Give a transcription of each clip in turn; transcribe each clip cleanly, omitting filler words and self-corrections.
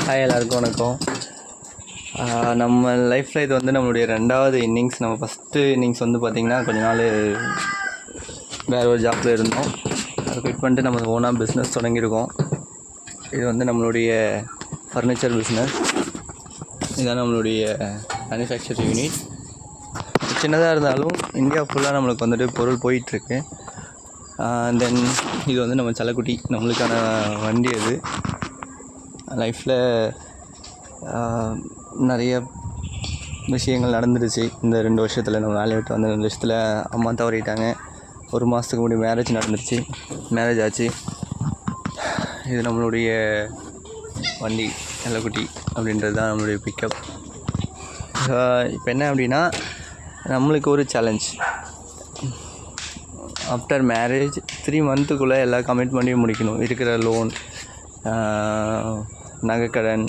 Hi, எல்லாருக்கும் வணக்கம். நம்ம லைஃப்பில் இது வந்து நம்மளுடைய 2வது இன்னிங்ஸ். நம்ம ஃபஸ்ட்டு இன்னிங்ஸ் வந்து பார்த்திங்கன்னா கொஞ்ச நாள் வேறு ஒரு ஜாப்பில் இருந்தோம். அதை குவிட் பண்ணிட்டு நம்ம ஓனாக பிஸ்னஸ் தொடங்கியிருக்கோம். இது வந்து நம்மளுடைய ஃபர்னிச்சர் பிஸ்னஸ். இதுதான் நம்மளுடைய மேனுஃபேக்சரிங் யூனிட். சின்னதாக இருந்தாலும் இந்தியா ஃபுல்லாக நம்மளுக்கு வந்துட்டு பொருள் போயிட்டுருக்கு. தென் இது வந்து நம்ம செல்லக்குட்டி, நம்மளுக்கான வண்டி. அது லைஃப்பில் நிறைய விஷயங்கள் நடந்துடுச்சு இந்த 2 வருஷத்தில். நம்ம வேலையை விட்டு வந்த 2 வருஷத்தில் அம்மா தவறிட்டாங்க. 1 மாதத்துக்கு முன்னாடி மேரேஜ் நடந்துருச்சு, மேரேஜ் ஆச்சு. இது நம்மளுடைய வண்டி செல்லக்குட்டி அப்படின்றது தான் நம்மளுடைய பிக்கப். இப்போ என்ன அப்படின்னா, நம்மளுக்கு ஒரு சேலஞ்ச். ஆஃப்டர் மேரேஜ் 3 மந்த்துக்குள்ளே எல்லா கமிட்மெண்ட்டையும் முடிக்கணும். இருக்கிற லோன், நகைக்கடன்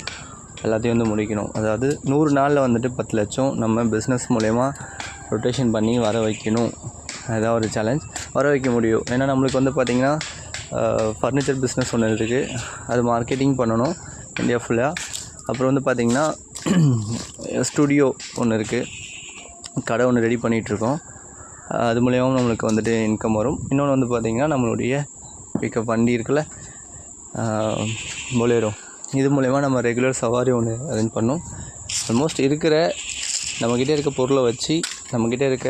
எல்லாத்தையும் வந்து முடிக்கணும். அதாவது 100 நாளில் வந்துட்டு 10 லட்சம் நம்ம பிஸ்னஸ் மூலயமா ரொட்டேஷன் பண்ணி வர வைக்கணும். அதுதான் ஒரு சேலஞ்ச். வர வைக்க முடியும். ஏன்னா நம்மளுக்கு வந்து பார்த்திங்கன்னா ஃபர்னிச்சர் பிஸ்னஸ் ஒன்று இருக்குது, அது மார்க்கெட்டிங் பண்ணணும் இந்தியா ஃபுல்லாக. அப்புறம் வந்து பார்த்திங்கன்னா ஸ்டுடியோ ஒன்று இருக்குது, கடை ஒன்று ரெடி பண்ணிகிட்ருக்கோம். அது மூலயமா நம்மளுக்கு வந்துட்டு இன்கம் வரும். இன்னொன்று வந்து பார்த்திங்கன்னா நம்மளுடைய பிக்கப் வண்டி இருக்குல்ல, பொலேரோ, இது மூலயமா நம்ம ரெகுலர் சவாரி ஒன்று அரேஞ்ச் பண்ணோம். ஆல்மோஸ்ட் நம்மக்கிட்ட இருக்க பொருளை வச்சு, நம்மக்கிட்ட இருக்க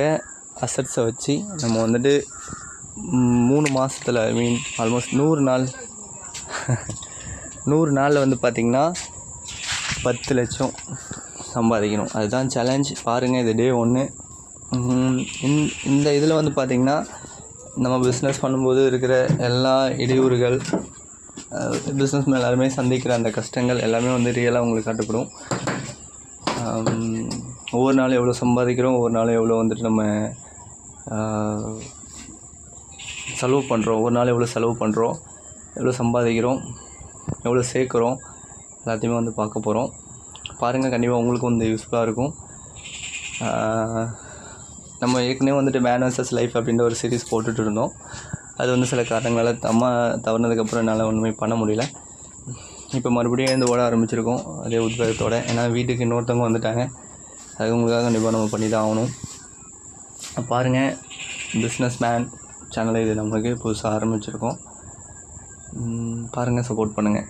அசட்ஸை வச்சு நம்ம வந்துட்டு 3 மாதத்தில், ஆல்மோஸ்ட் 100 நாள் 100 நாளில் வந்து பார்த்திங்கன்னா 10 லட்சம் சம்பாதிக்கணும். அதுதான் சேலஞ்ச். பாருங்கள், இது டே 1. இந்த இதில் வந்து பார்த்திங்கன்னா நம்ம பிஸ்னஸ் பண்ணும்போது இருக்கிற எல்லா இடையூறுகள், பிஸ்னஸ் எல்லாருமே சந்திக்கிற அந்த கஷ்டங்கள் எல்லாமே வந்து ரியலாக உங்களுக்கு காட்டப்படும். ஒவ்வொரு நாளும் எவ்வளோ சம்பாதிக்கிறோம், ஒவ்வொரு நாளும் எவ்வளோ வந்துட்டு நம்ம செலவு பண்ணுறோம், ஒவ்வொரு நாள் எவ்வளோ செலவு பண்ணுறோம், எவ்வளோ சம்பாதிக்கிறோம், எவ்வளோ சேர்க்குறோம், எல்லாத்தையுமே வந்து பார்க்க போகிறோம். பாருங்கள், கண்டிப்பாக உங்களுக்கும் வந்து யூஸ்ஃபுல்லாக இருக்கும். நம்ம ஏற்கனவே வந்துட்டு மேன் வர்சஸ் லைஃப் அப்படின்ற ஒரு சீரீஸ் போட்டுட்டு இருந்தோம். அது வந்து சில காரணங்களால் அம்மா தவறினதுக்கப்புறம் என்னால் ஒன்றுமே பண்ண முடியல. இப்போ மறுபடியும் எழுந்து ஓட ஆரம்பிச்சிருக்கோம் அதே உத்வேகத்தோடு. ஏன்னா வீட்டுக்கு இன்னொருத்தவங்க வந்துட்டாங்க, அது உங்களுக்காக கண்டிப்பாக நம்ம பண்ணி தான் ஆகணும். பாருங்கள், பிஸ்னஸ் மேன் சேனலை இது நம்மளுக்கு புதுசாக ஆரம்பிச்சிருக்கோம். பாருங்கள், சப்போர்ட் பண்ணுங்கள்.